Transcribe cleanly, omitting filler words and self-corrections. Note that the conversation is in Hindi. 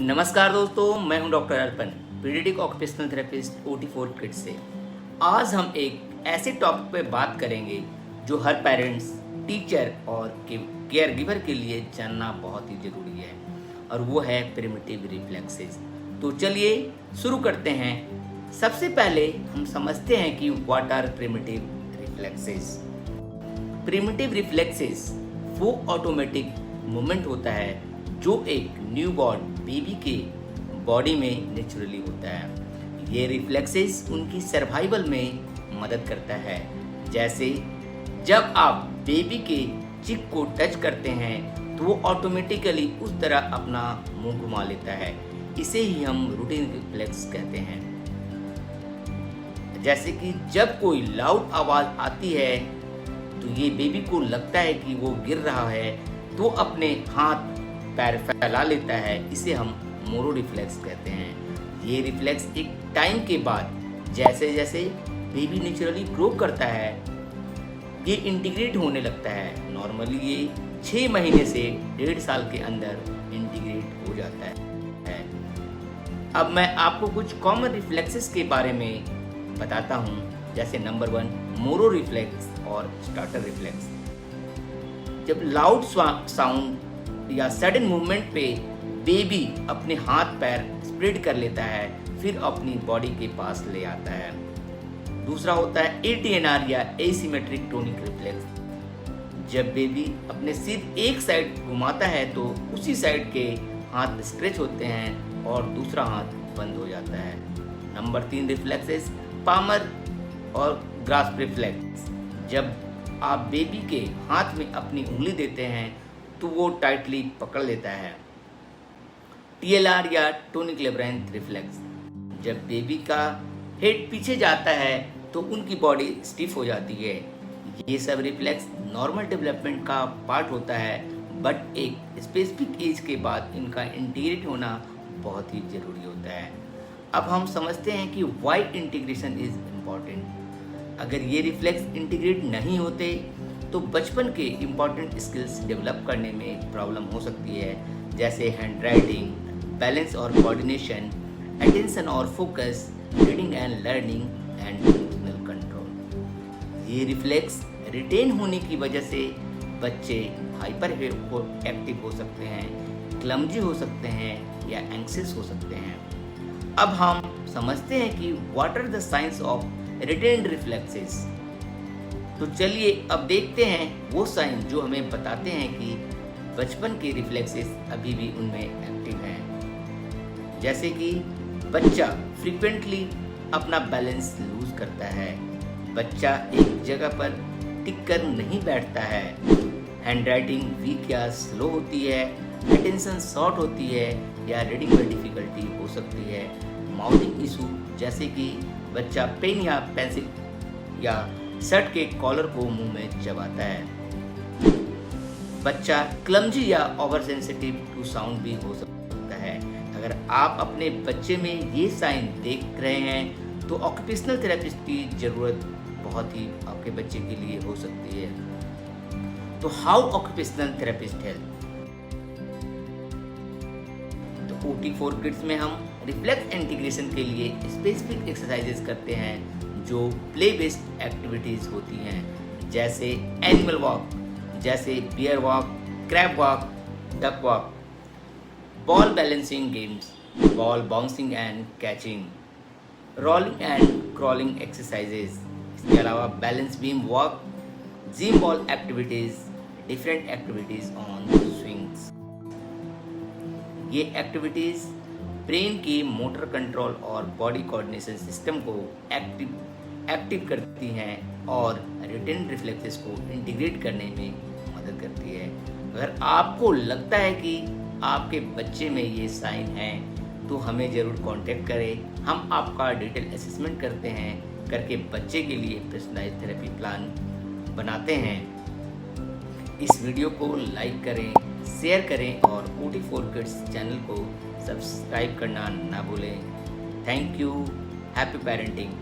नमस्कार दोस्तों, मैं हूं doctor Arpan, paediatric occupational therapist OT4 kids से। आज हम एक ऐसे टॉपिक पे बात करेंगे जो हर पेरेंट्स, टीचर और केयर गिवर के लिए जानना बहुत ही ज़रूरी है, और वो है प्रिमिटिव रिफ्लेक्सेस। तो चलिए शुरू करते हैं। सबसे पहले हम समझते हैं कि what are primitive reflexes. Primitive reflexes वो ऑटोमेटिक मूवमेंट होता है जो एक न्यूबॉर्न बेबी के बॉडी में नेचुरली होता है। ये रिफ्लेक्सेस उनकी सर्वाइवल में मदद करता है। जैसे जब आप बेबी के चिक को टच करते हैं तो वो ऑटोमेटिकली उस तरह अपना मुंह घुमा लेता है। इसे ही हम रूटीन रिफ्लेक्स कहते हैं। जैसे कि जब कोई लाउड आवाज़ आती है तो ये बेबी को लगता है कि वो गिर रहा है, तो अपने हाथ पैर फैला लेता है। इसे हम मोरो रिफ्लेक्स कहते हैं। ये रिफ्लेक्स एक टाइम के बाद जैसे जैसे बेबी नेचुरली ग्रो करता है, ये इंटीग्रेट होने लगता है। नॉर्मली ये 6 महीने से 1.5 साल के अंदर इंटीग्रेट हो जाता है। अब मैं आपको कुछ कॉमन रिफ्लेक्सेस के बारे में बताता हूँ। जैसे नंबर 1 मोरो रिफ्लेक्स और स्टार्टर रिफ्लेक्स। जब लाउड साउंड या सडन मूवमेंट पे बेबी अपने हाथ पैर स्प्रेड कर लेता है, फिर अपनी बॉडी के पास ले आता है। दूसरा होता है ATNR या एसिमेट्रिक टोनिक रिफ्लेक्स। जब बेबी अपने सिर एक साइड घुमाता है तो उसी साइड के हाथ स्ट्रेच होते हैं और दूसरा हाथ बंद हो जाता है। नंबर 3 रिफ्लेक्सेस पामर और ग्रास्प रिफ्लेक्स। जब आप बेबी के हाथ में अपनी उंगली देते हैं तो वो टाइटली पकड़ लेता है। TLR या टोनिक लेब्रिंथ रिफ्लेक्स। जब बेबी का हेड पीछे जाता है तो उनकी बॉडी स्टिफ हो जाती है। ये सब रिफ्लेक्स नॉर्मल डेवलपमेंट का पार्ट होता है, बट एक स्पेसिफिक एज के बाद इनका इंटीग्रेट होना बहुत ही ज़रूरी होता है। अब हम समझते हैं कि वाई इंटीग्रेशन इज़ इम्पॉर्टेंट। अगर ये रिफ्लेक्स इंटीग्रेट नहीं होते तो बचपन के इम्पॉर्टेंट स्किल्स डेवलप करने में प्रॉब्लम हो सकती है। जैसे हैंड राइटिंग, बैलेंस और कोऑर्डिनेशन, अटेंशन और focus, reading and learning and emotional control. ये रिफ्लेक्स रिटेन होने की वजह से बच्चे हाइपर एक्टिव हो सकते हैं, क्लमजी हो सकते हैं या एंग्शियस हो सकते हैं। अब हम समझते हैं कि what are the science of retained reflexes. तो चलिए अब देखते हैं वो साइन जो हमें बताते हैं कि बचपन के रिफ्लेक्सेस अभी भी उनमें एक्टिव हैं। जैसे कि बच्चा फ्रीक्वेंटली अपना बैलेंस लूज करता है, बच्चा एक जगह पर टिक कर नहीं बैठता है, हैंड राइटिंग वीक या स्लो होती है, अटेंशन शॉर्ट होती है या रीडिंग में डिफिकल्टी हो सकती है, माउथिंग इशू जैसे कि बच्चा पेन या पेंसिल या शर्ट के कॉलर को मुंह में चबाता है, बच्चा क्लमजी या ओवर सेंसिटिव टू साउंड भी हो सकता है। अगर आप अपने बच्चे में ये साइन देख रहे हैं तो ऑक्यूपेशनल थेरेपिस्ट की ज़रूरत बहुत ही आपके बच्चे के लिए हो सकती है। तो हाउ ऑक्यूपेशनल थेरेपिस्ट हेल्प। तो OT4 किड्स में हम रिफ्लेक्स इंटीग्रेशन के लिए स्पेसिफिक एक्सरसाइजेस करते हैं जो प्ले बेस्ड एक्टिविटीज़ होती हैं। जैसे एनिमल वॉक, जैसे bear walk, crab walk, duck walk, ball balancing games, ball bouncing and catching, rolling and crawling exercises. इसके अलावा balance beam walk, gym ball activities, different activities on swings. ये एक्टिविटीज़ ब्रेन की मोटर कंट्रोल और बॉडी कोऑर्डिनेशन सिस्टम को एक्टिव करती हैं और रिटेन रिफ्लेक्सेस को इंटीग्रेट करने में मदद करती है। अगर आपको लगता है कि आपके बच्चे में ये साइन हैं तो हमें ज़रूर कांटेक्ट करें। हम आपका डिटेल असेसमेंट करके बच्चे के लिए पर्सनलाइज्ड थेरेपी प्लान बनाते हैं। इस वीडियो को लाइक करें, शेयर करें और OT4 किड्स चैनल को सब्सक्राइब करना ना भूलें। Thank you. Happy parenting.